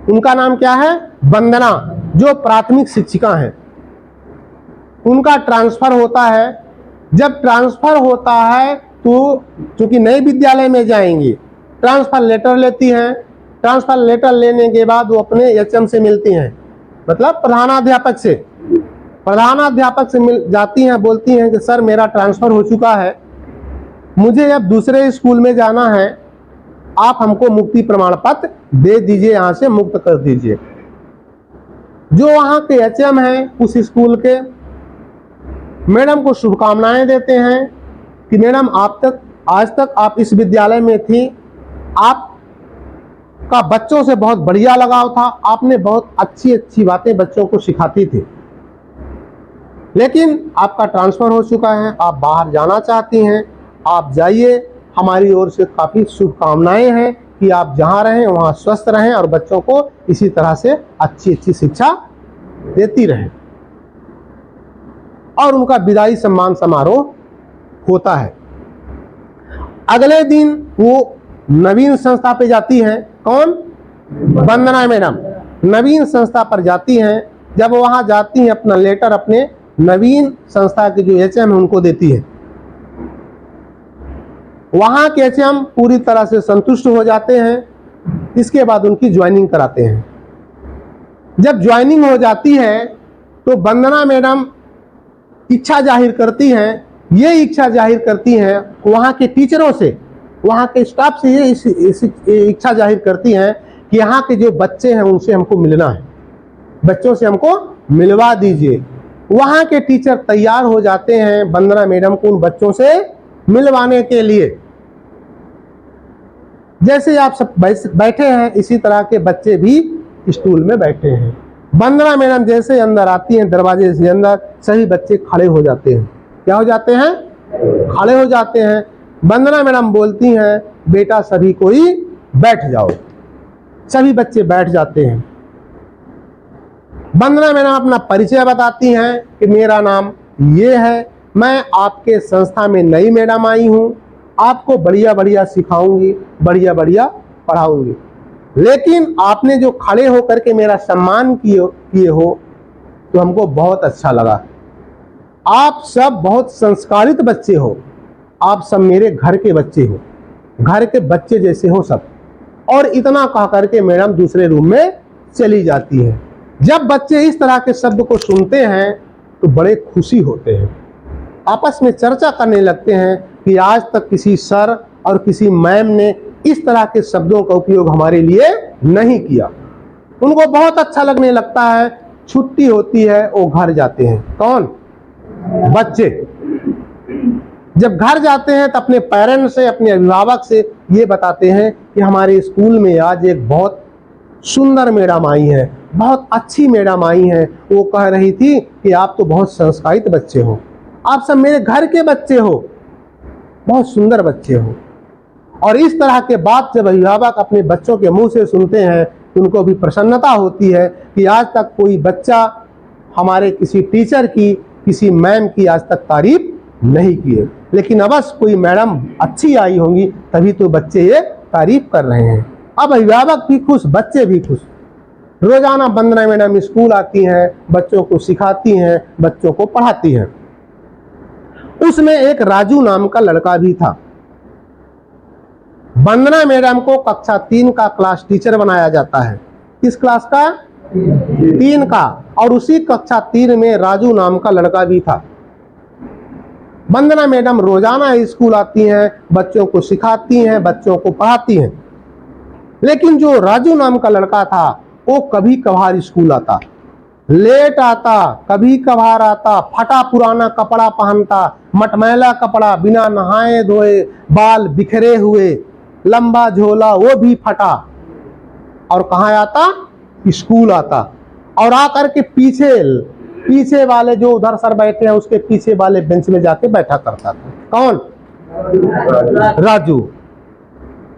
उनका नाम क्या है? वंदना, जो प्राथमिक शिक्षिका हैं। उनका ट्रांसफर होता है। जब ट्रांसफर होता है तो चूंकि नए विद्यालय में जाएंगी, ट्रांसफर लेटर लेती हैं। ट्रांसफर लेटर लेने के बाद वो अपने एचएम से मिलती हैं, मतलब प्रधानाध्यापक से। प्रधानाध्यापक से मिल जाती हैं, बोलती हैं कि सर मेरा ट्रांसफर हो चुका है, मुझे अब दूसरे स्कूल में जाना है, आप हमको मुक्ति प्रमाण पत्र दे दीजिए, यहाँ से मुक्त कर दीजिए। जो वहाँ के एचएम हैं उस स्कूल के, मैडम को शुभकामनाएं देते हैं कि मैडम आज तक आप इस विद्यालय में थी, आपका बच्चों से बहुत बढ़िया लगाव था, आपने बहुत अच्छी अच्छी बातें बच्चों को सिखाती थी, लेकिन आपका ट्रांसफर हो चुका है, आप बाहर जाना चाहती हैं, आप जाइए, हमारी ओर से काफ़ी शुभकामनाएं हैं कि आप जहाँ रहें वहाँ स्वस्थ रहें और बच्चों को इसी तरह से अच्छी अच्छी शिक्षा देती रहें। और उनका विदाई सम्मान समारोह होता है। अगले दिन वो नवीन संस्था पे जाती हैं। कौन? वंदना मैडम नवीन संस्था पर जाती हैं। जब वहां जाती हैं, अपना लेटर अपने नवीन संस्था के जो एचएम है उनको देती है। वहां के एचएम पूरी तरह से संतुष्ट हो जाते हैं। इसके बाद उनकी ज्वाइनिंग कराते हैं। जब ज्वाइनिंग हो जाती है तो वंदना मैडम इच्छा जाहिर करती हैं, ये इच्छा जाहिर करती हैं वहाँ के टीचरों से, वहाँ के स्टाफ से, ये इच्छा जाहिर करती हैं कि यहाँ के जो बच्चे हैं उनसे हमको मिलना है, बच्चों से हमको मिलवा दीजिए। वहाँ के टीचर तैयार हो जाते हैं वंदना मैडम को उन बच्चों से मिलवाने के लिए। जैसे आप सब बैठे हैं, इसी तरह के बच्चे भी स्टूल में बैठे हैं। वंदना मैडम जैसे अंदर आती हैं, दरवाजे से अंदर, सभी बच्चे खड़े हो जाते हैं। क्या हो जाते हैं? खड़े हो जाते हैं। वंदना मैडम बोलती हैं, बेटा सभी कोई बैठ जाओ। सभी बच्चे बैठ जाते हैं। वंदना मैडम अपना परिचय बताती हैं कि मेरा नाम ये है, मैं आपके संस्था में नई मैडम आई हूँ, आपको बढ़िया बढ़िया सिखाऊंगी, बढ़िया बढ़िया पढ़ाऊंगी, लेकिन आपने जो खड़े होकर के मेरा सम्मान किए हो तो हमको बहुत अच्छा लगा। आप सब बहुत संस्कारित बच्चे हो, आप सब मेरे घर के बच्चे हो, घर के बच्चे जैसे हो सब। और इतना कह करके मैडम दूसरे रूम में चली जाती है। जब बच्चे इस तरह के शब्द को सुनते हैं तो बड़े खुशी होते हैं, आपस में चर्चा करने लगते हैं कि आज तक किसी सर और किसी मैम ने इस तरह के शब्दों का उपयोग हमारे लिए नहीं किया। उनको बहुत अच्छा लगने लगता है। छुट्टी होती है, वो घर जाते हैं। कौन? बच्चे जब घर जाते हैं तो अपने पेरेंट्स से, अपने अभिभावक से ये बताते हैं कि हमारे स्कूल में आज एक बहुत सुंदर मैडम आई है, बहुत अच्छी मैडम आई है, वो कह रही थी कि आप तो बहुत संस्कारित बच्चे हो, आप सब मेरे घर के बच्चे हो, बहुत सुंदर बच्चे हो। और इस तरह के बात जब अभिभावक अपने बच्चों के मुंह से सुनते हैं तो उनको भी प्रसन्नता होती है कि आज तक कोई बच्चा हमारे किसी टीचर की, किसी मैम की आज तक तारीफ नहीं किए, लेकिन अवश्य कोई मैडम अच्छी आई होंगी तभी तो बच्चे ये तारीफ कर रहे हैं। अब अभिभावक भी खुश, बच्चे भी खुश। रोजाना वंदना मैडम स्कूल आती हैं, बच्चों को सिखाती हैं, बच्चों को पढ़ाती हैं। उसमें एक राजू नाम का लड़का भी था। वंदना मैडम को कक्षा 3 का क्लास टीचर बनाया जाता है। किस क्लास का? 3 का। और उसी कक्षा 3 में राजू नाम का लड़का भी था। वंदना मैडम रोजाना स्कूल आती हैं, बच्चों को सिखाती हैं, बच्चों को पढ़ाती हैं। लेकिन जो राजू नाम का लड़का था वो कभी कभार स्कूल आता, लेट आता, कभी कभार आता, फटा पुराना कपड़ा पहनता, मटमैला कपड़ा, बिना नहाए धोए, बाल बिखरे हुए, लंबा झोला वो भी फटा। और कहाँ आता? स्कूल आता। और आकर के पीछे वाले जो उधर सर बैठे हैं उसके पीछे वाले बेंच में जाके बैठा करता था। कौन? राजू।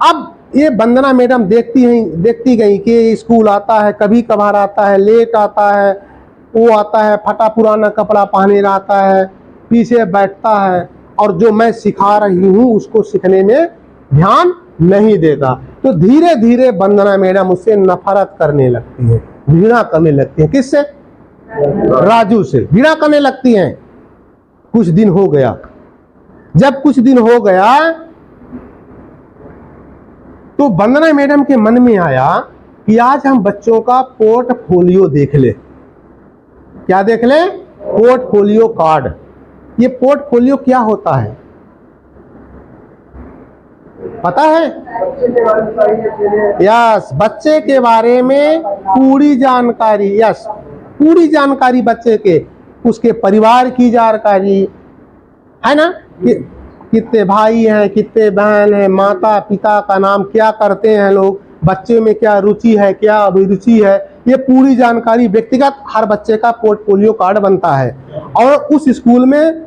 अब ये वंदना मैडम देखती गई कि स्कूल आता है, कभी कभार आता है, लेट आता है, वो आता है फटा पुराना कपड़ा पहने रहता है, पीछे बैठता है और जो मैं सिखा रही हूँ उसको सीखने में ध्यान नहीं देता। तो धीरे धीरे वंदना मैडम उससे नफरत करने लगती है, घृणा करने लगती है। किससे? राजू से घृणा करने लगती हैं। कुछ दिन हो गया। जब कुछ दिन हो गया तो वंदना मैडम के मन में आया कि आज हम बच्चों का पोर्टफोलियो देख ले। क्या देख ले? Portfolio card. ये पोर्टफोलियो क्या होता है पता है? यस, बच्चे के बारे में पूरी जानकारी। यस, पूरी जानकारी बच्चे के, उसके परिवार की जानकारी है ना, कितने भाई हैं, कितने बहन हैं, माता पिता का नाम क्या करते हैं लोग, बच्चे में क्या रुचि है, क्या अभिरुचि है, ये पूरी जानकारी व्यक्तिगत हर बच्चे का पोर्टफोलियो कार्ड बनता है। और उस स्कूल में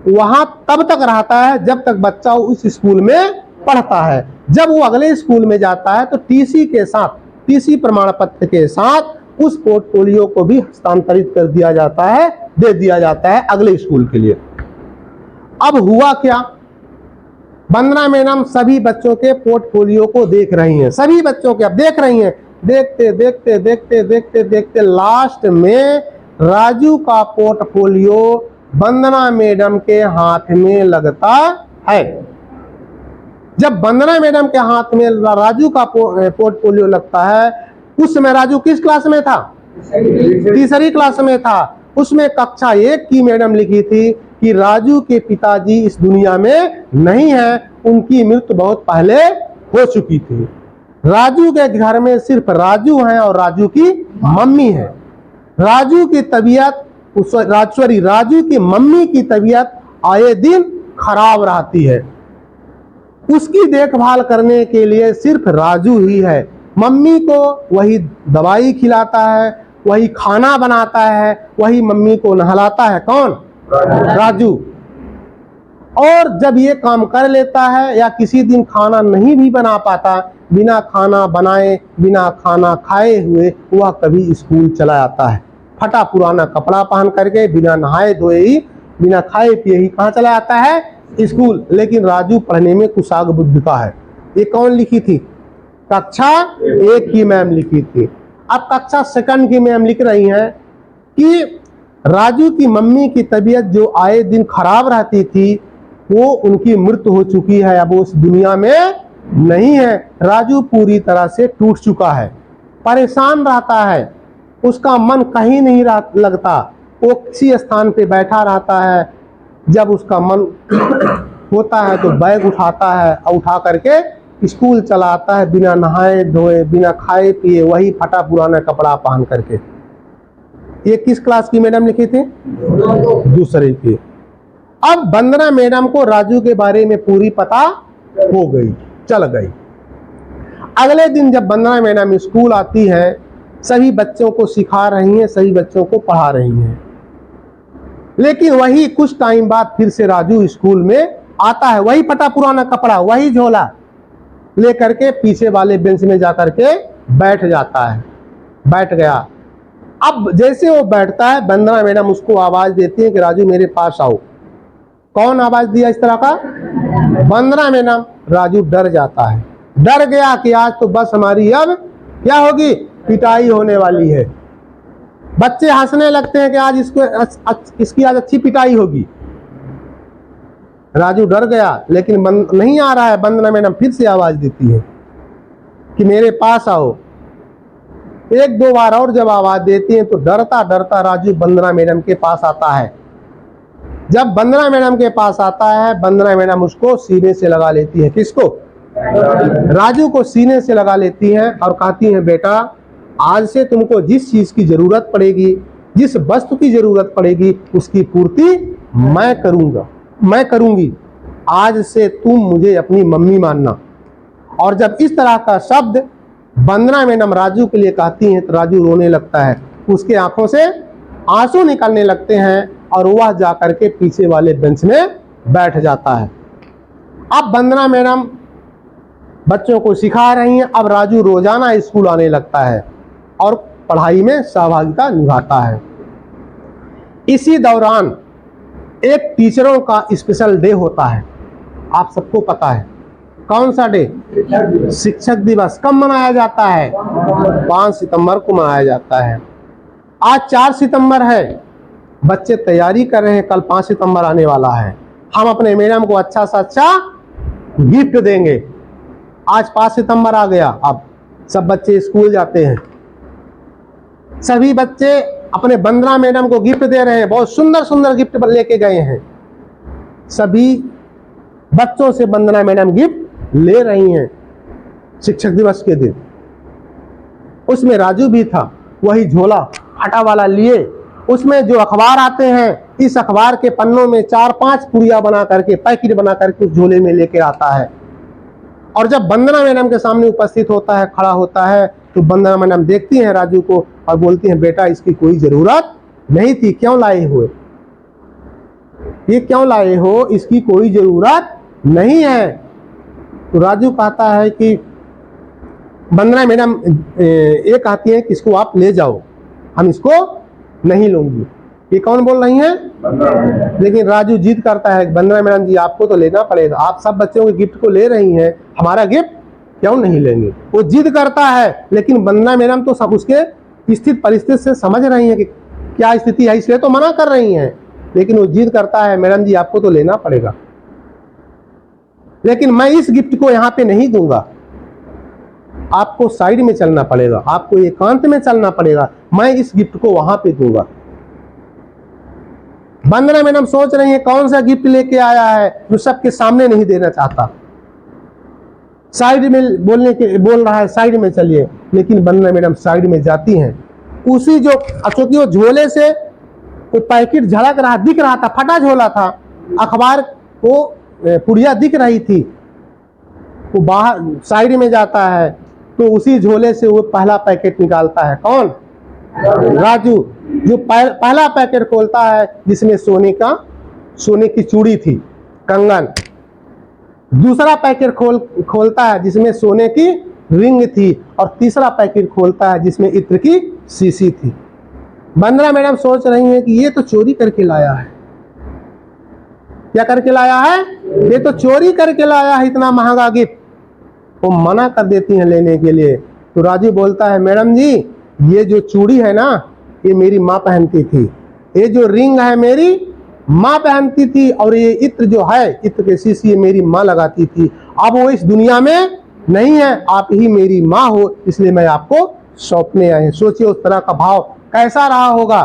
वहां तब तक रहता है जब तक बच्चा उस स्कूल में पढ़ता है। जब वो अगले स्कूल में जाता है तो टीसी के साथ, टीसी प्रमाण पत्र के साथ उस पोर्टफोलियो को भी हस्तांतरित कर दिया जाता है, दे दिया जाता है अगले स्कूल के लिए। अब हुआ क्या? वंदना मैडम सभी बच्चों के पोर्टफोलियो को देख रही हैं, सभी बच्चों के अब देख रही हैं। देखते देखते देखते देखते देखते लास्ट में राजू का पोर्टफोलियो वंदना मैडम के हाथ में लगता है। जब वंदना मैडम के हाथ में राजू का पोर्टफोलियो लगता है, उस समय राजू किस क्लास में था? तीसरी क्लास में था। उसमें कक्षा 1 की मैडम लिखी थी कि राजू के पिताजी इस दुनिया में नहीं हैं, उनकी मृत्यु बहुत पहले हो चुकी थी। राजू के घर में सिर्फ राजू हैं और राजू की मम्मी है। राजू की तबीयत, राजू की मम्मी की तबीयत आए दिन खराब रहती है। उसकी देखभाल करने के लिए सिर्फ राजू ही है। मम्मी को वही दवाई खिलाता है, वही खाना बनाता है, वही मम्मी को नहलाता है। कौन? राजू। और जब ये काम कर लेता है या किसी दिन खाना नहीं भी बना पाता, बिना खाना बनाए, बिना खाना खाए हुए वह कभी स्कूल चला जाता है। फटा पुराना कपड़ा पहन करके, बिना नहाए धोए ही, बिना खाए पिए ही कहाँ चला जाता है? स्कूल। लेकिन राजू पढ़ने में कुशाग्र बुद्धि का है। ये कौन लिखी थी? कक्षा 1 की मैम लिखी थी। अब कक्षा 2 की मैम लिख रही हैं कि राजू की मम्मी की तबीयत जो आए दिन खराब रहती थी, वो उनकी मृत्यु हो चुकी है, अब वो इस दुनिया में नहीं है। राजू पूरी तरह से टूट चुका है, परेशान रहता है, उसका मन कहीं नहीं लगता, वो किसी स्थान पे बैठा रहता है। जब उसका मन होता है तो बैग उठाता है और उठा करके स्कूल चला आता है, बिना नहाए धोए, बिना खाए पिए, वही फटा पुराना कपड़ा पहन करके। ये किस क्लास की मैडम लिखी थी? दूसरे की। अब वंदना मैडम को राजू के बारे में पूरी पता हो गई, चल गई। अगले दिन जब वंदना मैडम स्कूल आती है, सभी बच्चों को सिखा रही हैं, सभी बच्चों को पढ़ा रही हैं। लेकिन वही कुछ टाइम बाद फिर से राजू स्कूल में आता है, वही फटा पुराना कपड़ा, वही झोला लेकर के पीछे वाले बेंच में जाकर के बैठ जाता है। बैठ गया। अब जैसे वो बैठता है, वंदना मैडम उसको आवाज देती है कि राजू मेरे पास आओ। कौन आवाज दिया इस तरह का? वंदना मैडम। राजू डर जाता है, डर गया कि आज तो बस हमारी अब क्या होगी? पिटाई होने वाली है। बच्चे हंसने लगते हैं कि आज इसकी आज अच्छी पिटाई होगी। राजू डर गया, लेकिन नहीं आ रहा है। वंदना मैडम फिर से आवाज देती है कि मेरे पास आओ। 1-2 बार और जब आवाज देती है तो डरता डरता राजू वंदना मैडम के पास आता है। जब वंदना मैडम के पास आता है, वंदना मैडम उसको सीने से लगा लेती है। किसको? राजू को सीने से लगा लेती हैं और कहती हैं, बेटा आज से तुमको जिस चीज की जरूरत पड़ेगी, जिस वस्तु की जरूरत पड़ेगी, उसकी पूर्ति मैं करूंगा, मैं करूंगी। आज से तुम मुझे अपनी मम्मी मानना। और जब इस तरह का शब्द वंदना मैडम राजू के लिए कहती हैं तो राजू रोने लगता है, उसके आंखों से आंसू निकलने लगते हैं और वह जाकर के पीछे वाले बेंच में बैठ जाता है। अब वंदना मैडम बच्चों को सिखा रही हैं। अब राजू रोजाना स्कूल आने लगता है और पढ़ाई में सहभागिता निभाता है। इसी दौरान एक टीचरों का स्पेशल डे होता है, आप सबको पता है। कौन सा डे? शिक्षक दिवस। कब मनाया जाता है? 5 सितंबर को मनाया जाता है। आज 4 सितंबर है, बच्चे तैयारी कर रहे हैं, कल 5 सितंबर आने वाला है, हम अपने मैडम को अच्छा सा अच्छा गिफ्ट देंगे। आज 5 सितंबर आ गया, अब सब बच्चे स्कूल जाते हैं, सभी बच्चे अपने वंदना मैडम को गिफ्ट दे रहे हैं, बहुत सुंदर सुंदर गिफ्ट लेके गए हैं। सभी बच्चों से वंदना मैडम गिफ्ट ले रही हैं शिक्षक दिवस के दिन। उसमें राजू भी था, वही झोला फटा वाला लिए, उसमें जो अखबार आते हैं, इस अखबार के पन्नों में 4-5 पुड़िया बना करके, पैकेट बना करके उस झोले में लेके आता है। और जब वंदना मैडम के सामने उपस्थित होता है, खड़ा होता है, तो वंदना मैडम देखती हैं राजू को और बोलती हैं, बेटा इसकी कोई जरूरत नहीं थी, क्यों लाए हो ये, क्यों लाए हो, इसकी कोई जरूरत नहीं है। तो राजू कहता है कि वंदना मैडम ये कहती है कि इसको आप ले जाओ, हम इसको नहीं लूंगी। ये कौन बोल रही हैं? लेकिन राजू जिद करता है, वंदना मैडम जी आपको तो लेना पड़ेगा, आप सब बच्चों के गिफ्ट को ले रही हैं, हमारा गिफ्ट क्यों नहीं लेंगे। वो जिद करता है, लेकिन वंदना मैडम तो सब उसके स्थित परिस्थिति से समझ रही है कि क्या स्थिति है, इसलिए तो मना कर रही हैं। लेकिन वो जिद करता है, मैडम जी आपको तो लेना पड़ेगा, लेकिन मैं इस गिफ्ट को यहाँ पे नहीं दूंगा, आपको साइड में चलना पड़ेगा, आपको एकांत में चलना पड़ेगा, मैं इस गिफ्ट को वहां पे दूंगा। वंदना मैडम सोच रही है कौन सा गिफ्ट लेके आया है जो सबके सामने नहीं देना चाहता, साइड में बोल रहा है साइड में चलिए, लेकिन वंदना मैडम साइड में जाती हैं। उसी जो क्योंकि वो झोले से वो पैकेट झलक रहा, दिख रहा था, फटा झोला था, अखबार को पुड़िया दिख रही थी, वो बाहर साइड में जाता है, तो उसी झोले से वो पहला पैकेट निकालता है। कौन? राजू। जो पहला पैकेट खोलता है जिसमें सोने की चूड़ी थी, कंगन। दूसरा पैकेट खोलता है जिसमें सोने की रिंग थी, और तीसरा पैकेट खोलता है जिसमें इत्र की शीशी थी। वंदना मैडम सोच रही है कि ये तो चोरी करके लाया है। क्या करके लाया है? ये तो चोरी करके लाया है इतना महंगा गिफ्ट। वो मना कर देती हैं लेने के लिए। तो राजू बोलता है, मैडम जी ये जो चूड़ी है ना, ये मेरी माँ पहनती थी, ये जो रिंग है मेरी माँ पहनती थी, और ये इत्र जो है, इत्र के शीशी, ये मेरी माँ लगाती थी। अब वो इस दुनिया में नहीं है, आप ही मेरी माँ हो, इसलिए मैं आपको सौंपने आए। सोचिए उस तरह का भाव कैसा रहा होगा।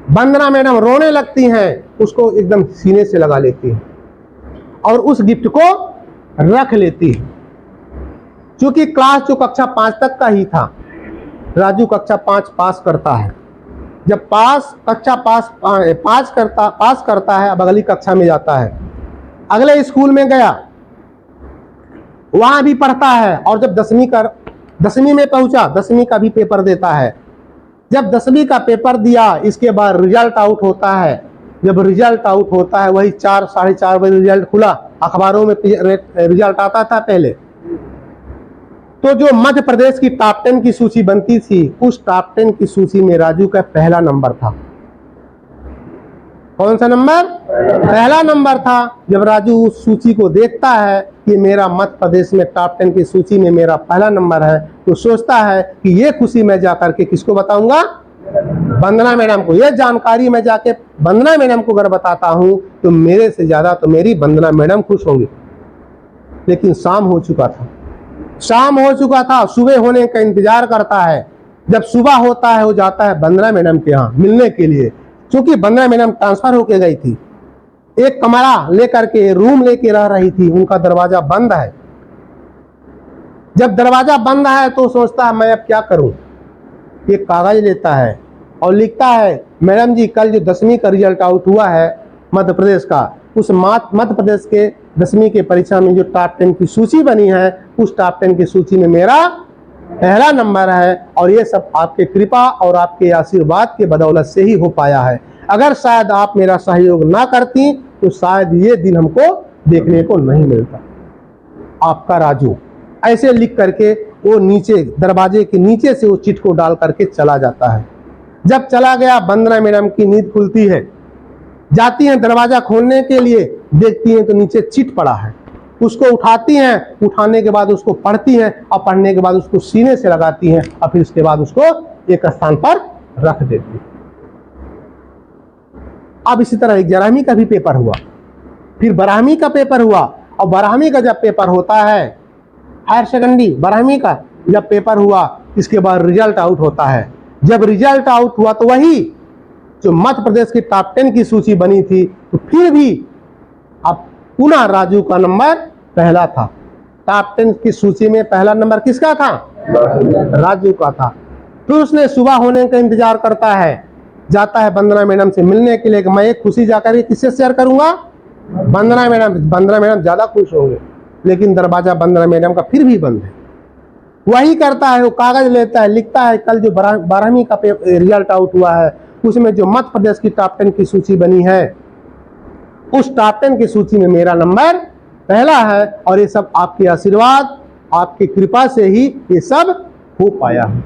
वंदना मैडम रोने लगती हैं, उसको एकदम सीने से लगा लेती हैं और उस गिफ्ट को रख लेती है। क्योंकि क्लास जो कक्षा 5 तक का ही था, राजू कक्षा 5 पास करता है। जब कक्षा पास करता है, अब अगली कक्षा में जाता है, अगले स्कूल में गया, वहां भी पढ़ता है, और जब 10वीं में पहुंचा, 10वीं का भी पेपर देता है। जब 10वीं का पेपर दिया, इसके बाद रिजल्ट आउट होता है। जब रिजल्ट आउट होता है, वही 4 साढ़े 4 बजे रिजल्ट खुला, अखबारों में रिजल्ट आता था पहले, तो जो मध्य प्रदेश की टॉप 10 की सूची बनती थी, उस टॉप 10 की सूची में राजू का पहला नंबर था। कौन सा नंबर? पहला नंबर था। जब राजू उस सूची को देखता है कि मेरा मध्य प्रदेश में टॉप 10 की सूची में मेरा पहला नंबर है, तो सोचता है कि ये खुशी मैं जाकर के किसको बताऊंगा? वंदना मैडम को। ये जानकारी मैं जाके वंदना मैडम को अगर बताता हूं तो मेरे से ज्यादा तो मेरी वंदना मैडम खुश होंगी। लेकिन शाम हो चुका था, सुबह होने का इंतजार करता है। जब सुबह होता है, वो जाता है वंदना मैडम के यहाँ मिलने के लिए, क्योंकि वंदना मैडम ट्रांसफर होके गई थी, एक कमरा लेकर के, रूम लेके रह रही थी, उनका दरवाजा बंद है। जब दरवाजा बंद है तो सोचता है मैं अब क्या करूं। एक कागज लेता है और लिखता है, मैडम जी कल जो 10वीं का रिजल्ट आउट हुआ है मध्य प्रदेश का, उस मध्य प्रदेश के 10वीं के परीक्षा में जो टॉप 10 की सूची बनी है, उस टॉप 10 की सूची में मेरा पहला नंबर है, और ये सब आपके कृपा और आपके आशीर्वाद के बदौलत से ही हो पाया है। अगर शायद आप मेरा सहयोग ना करती तो शायद ये दिन हमको देखने को नहीं मिलता। आपका राजू। ऐसे लिख करके वो नीचे दरवाजे के नीचे से वो चिट को डाल करके चला जाता है। जब चला गया, वंदना मैडम की नींद खुलती है, जाती हैं दरवाजा खोलने के लिए, देखती हैं तो नीचे चिट पड़ा है। उसको उठाती हैं, उठाने के बाद उसको पढ़ती हैं और पढ़ने के बाद उसको सीने से लगाती हैं और फिर उसके बाद उसको एक स्थान पर रख देती हैं। अब इसी तरह 11वीं का भी पेपर हुआ, फिर 12वीं का पेपर हुआ, और 12वीं का जब पेपर होता है, हायर सेकेंडरी 12वीं का जब पेपर हुआ, इसके बाद रिजल्ट आउट होता है। जब रिजल्ट आउट हुआ तो वही जो मध्य प्रदेश की टॉप 10 की सूची बनी थी, तो फिर भी अब पुनः राजू का नंबर पहला था। टॉप 10 की सूची में पहला नंबर किसका था? राजू का था। फिर उसने सुबह होने का इंतजार करता है, जाता है वंदना मैडम से मिलने के लिए कि मैं एक खुशी जाकर के किससे शेयर करूंगा? वंदना मैडम। वंदना मैडम ज्यादा खुश होंगे, लेकिन दरवाजा वंदना मैडम का फिर भी बंद है। वही करता है, वो कागज लेता है, लिखता है कल जो 12वीं का रिजल्ट आउट हुआ है, उसमें जो मध्य प्रदेश की टॉप 10 की सूची बनी है, उस टॉप 10 की सूची में मेरा नंबर पहला है, और ये सब आपके आशीर्वाद, आपकी कृपा से ही ये सब हो पाया है।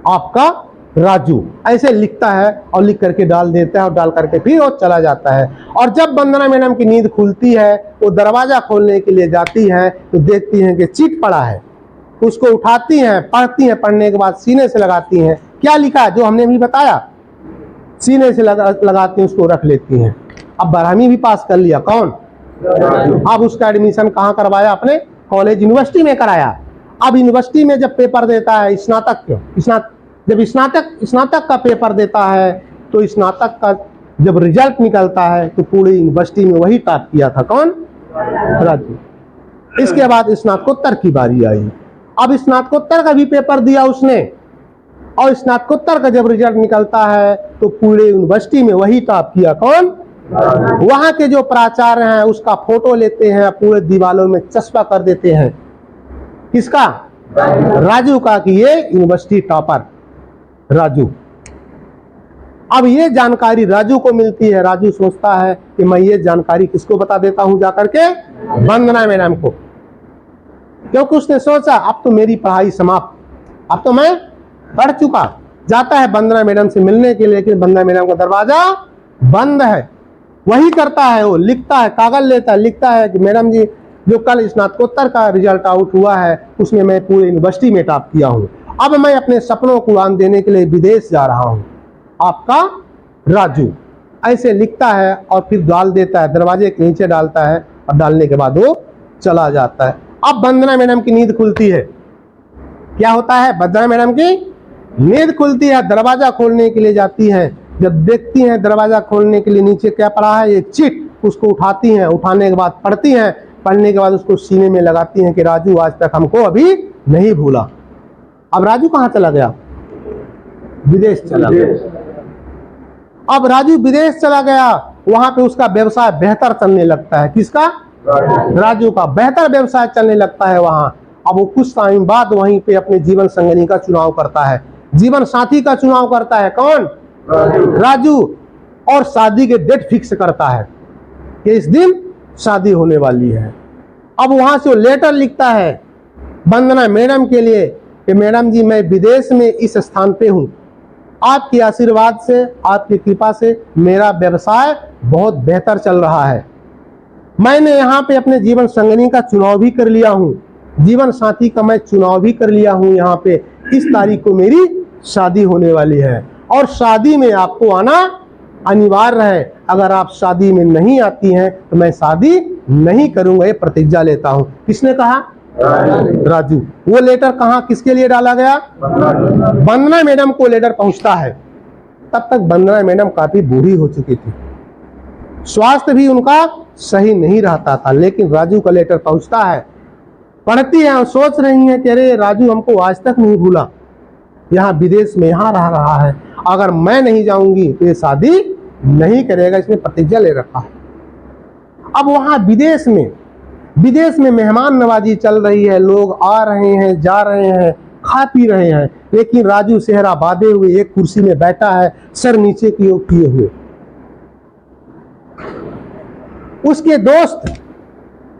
आपका राजू ऐसे लिखता है और लिख करके डाल देता है, और डाल करके फिर वो चला जाता है। और जब वंदना मैडम की नींद खुलती है, वो दरवाजा खोलने के लिए जाती है तो देखती हैं कि चिट पड़ा है। उसको उठाती हैं, पढ़ती हैं, पढ़ने के बाद सीने से लगाती हैं। क्या लिखा है जो हमने भी बताया, सीने से लगाती हैं, उसको रख लेती हैं। अब 12वीं भी पास कर लिया कौन? अब उसका एडमिशन कहाँ करवाया? अपने कॉलेज यूनिवर्सिटी में कराया। अब यूनिवर्सिटी में जब पेपर देता है जब स्नातक का पेपर देता है, तो स्नातक का जब रिजल्ट निकलता है तो पूरी यूनिवर्सिटी में वही टॉप किया था कौन? राजू। इसके बाद स्नातकोत्तर की बारी आई। अब स्नातकोत्तर का भी पेपर दिया उसने, और स्नातकोत्तर का जब रिजल्ट निकलता है तो पूरे यूनिवर्सिटी में वही टॉप किया कौन? वहां के जो प्राचार्य हैं उसका फोटो लेते हैं, पूरे दीवारों में चस्पा कर देते हैं। किसका? राजू का, कि ये यूनिवर्सिटी टॉपर राजू। अब ये जानकारी राजू को मिलती है। राजू सोचता है कि मैं ये जानकारी किसको बता देता हूं जाकर के? वंदना मैडम को, क्योंकि उसने सोचा अब तो मेरी पढ़ाई समाप्त, अब तो मैं पढ़ चुका। जाता है वंदना मैडम से मिलने के लिए, लेकिन वंदना मैडम का दरवाजा बंद है। वही करता है, वो लिखता है, कागज लेता है, लिखता है कि मैडम जी जो कल स्नातकोत्तर का रिजल्ट आउट हुआ है उसमें मैं पूरे यूनिवर्सिटी में टॉप किया हूँ। अब मैं अपने सपनों को उड़ान देने के लिए विदेश जा रहा हूँ। आपका राजू। ऐसे लिखता है और फिर डाल देता है, दरवाजे के नीचे डालता है, और डालने के बाद वो चला जाता है। अब वंदना मैडम की नींद खुलती है। क्या होता है? वंदना मैडम की नींद खुलती है, दरवाजा खोलने के लिए जाती है। जब देखती हैं दरवाजा खोलने के लिए नीचे क्या पड़ा है, एक चिट, उसको उठाती हैं, उठाने के बाद पढ़ती हैं, पढ़ने के बाद उसको सीने में लगाती हैं कि राजू आज तक हमको अभी नहीं भूला। अब राजू कहाँ चला गया? विदेश चला गया। अब राजू विदेश चला गया, वहां पे उसका व्यवसाय बेहतर चलने लगता है। किसका? राजू का बेहतर व्यवसाय चलने लगता है वहां। अब वो कुछ टाइम बाद वहीं पे अपने जीवन संगिनी का चुनाव करता है, जीवन साथी का चुनाव करता है। कौन? राजू। और शादी के डेट फिक्स करता है कि इस दिन शादी होने वाली है। अब वहां से वो लेटर लिखता है वंदना मैडम के लिए कि मैडम जी मैं विदेश में इस स्थान पे हूँ, आपके आशीर्वाद से, आपकी कृपा से मेरा व्यवसाय बहुत बेहतर चल रहा है। मैंने यहाँ पे अपने जीवन संगिनी का चुनाव भी कर लिया हूँ, जीवन साथी का मैं चुनाव भी कर लिया हूँ। यहाँ पे इस तारीख को मेरी शादी होने वाली है, और शादी में आपको आना अनिवार्य है। अगर आप शादी में नहीं आती हैं तो मैं शादी नहीं करूंगा, ये प्रतिज्ञा लेता हूं। किसने कहा? राजू। वो लेटर कहाँ किसके लिए डाला गया? वंदना मैडम को लेटर पहुंचता है। तब तक वंदना मैडम काफी बूढ़ी हो चुकी थी, स्वास्थ्य भी उनका सही नहीं रहता था, लेकिन राजू का लेटर पहुंचता है। पढ़ती है और सोच रही है कि अरे राजू हमको आज तक नहीं भूला, यहाँ विदेश में यहाँ रह रहा है, अगर मैं नहीं जाऊंगी तो ये शादी नहीं करेगा, इसने प्रतिज्ञा ले रखा है। अब वहां विदेश में मेहमान नवाजी चल रही है, लोग आ रहे हैं, जा रहे हैं, खा पी रहे हैं, लेकिन राजू सेहरा बांधे हुए एक कुर्सी में बैठा है, सर नीचे की ओर किए हुए। उसके दोस्त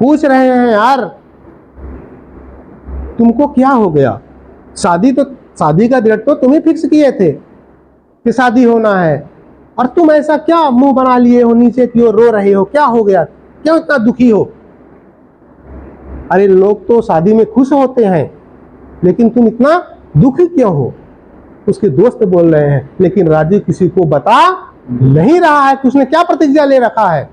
पूछ रहे हैं यार तुमको क्या हो गया? शादी का डेट तो तुम्हें फिक्स किए थे कि शादी होना है, और तुम ऐसा क्या मुंह बना लिए हो, नीचे की ओर रो रहे हो, क्या हो गया, क्यों इतना दुखी हो? अरे लोग तो शादी में खुश होते हैं, लेकिन तुम इतना दुखी क्यों हो? उसके दोस्त बोल रहे हैं, लेकिन राजू किसी को बता नहीं रहा है कि उसने क्या प्रतिज्ञा ले रखा है।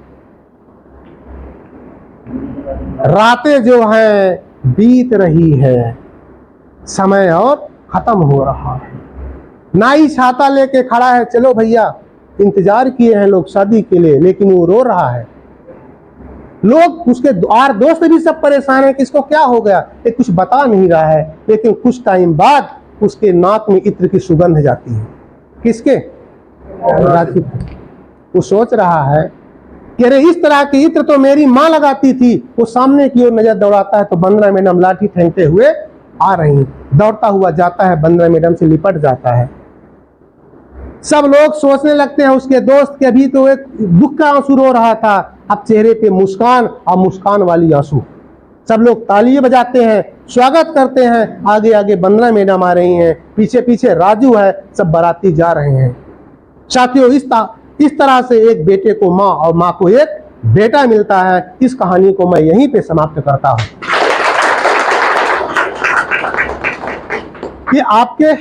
रातें जो हैं बीत रही है, समय और खत्म हो रहा है। नाई छाता लेके खड़ा है, चलो भैया, इंतजार किए हैं लोग शादी के लिए, लेकिन वो रो रहा है। लोग, उसके और दोस्त भी सब परेशान है कि इसको क्या हो गया, ये कुछ बता नहीं रहा है। लेकिन कुछ टाइम बाद उसके नाक में इत्र की सुगंध जाती है। किसके? राजू। वो सोच रहा है कि अरे इस तरह की इत्र तो मेरी माँ लगाती थी। वो सामने की ओर नजर दौड़ाता है तो वंदना मैडम लाठी फेंकते हुए आ रही। दौड़ता हुआ जाता है, वंदना मैडम से लिपट जाता है। सब लोग सोचने लगते हैं उसके दोस्त के अभी तो एक दुख का आंसू रो रहा था, अब चेहरे पे मुस्कान, और मुस्कान वाली आंसू। सब लोग तालियां बजाते हैं, स्वागत करते हैं। आगे आगे वंदना मैडम आ रही हैं, पीछे पीछे राजू है, सब बाराती जा रहे हैं। साथियों, इस तरह से एक बेटे को माँ और माँ को एक बेटा मिलता है। इस कहानी को मैं यहीं पे समाप्त करता हूं। ये आपके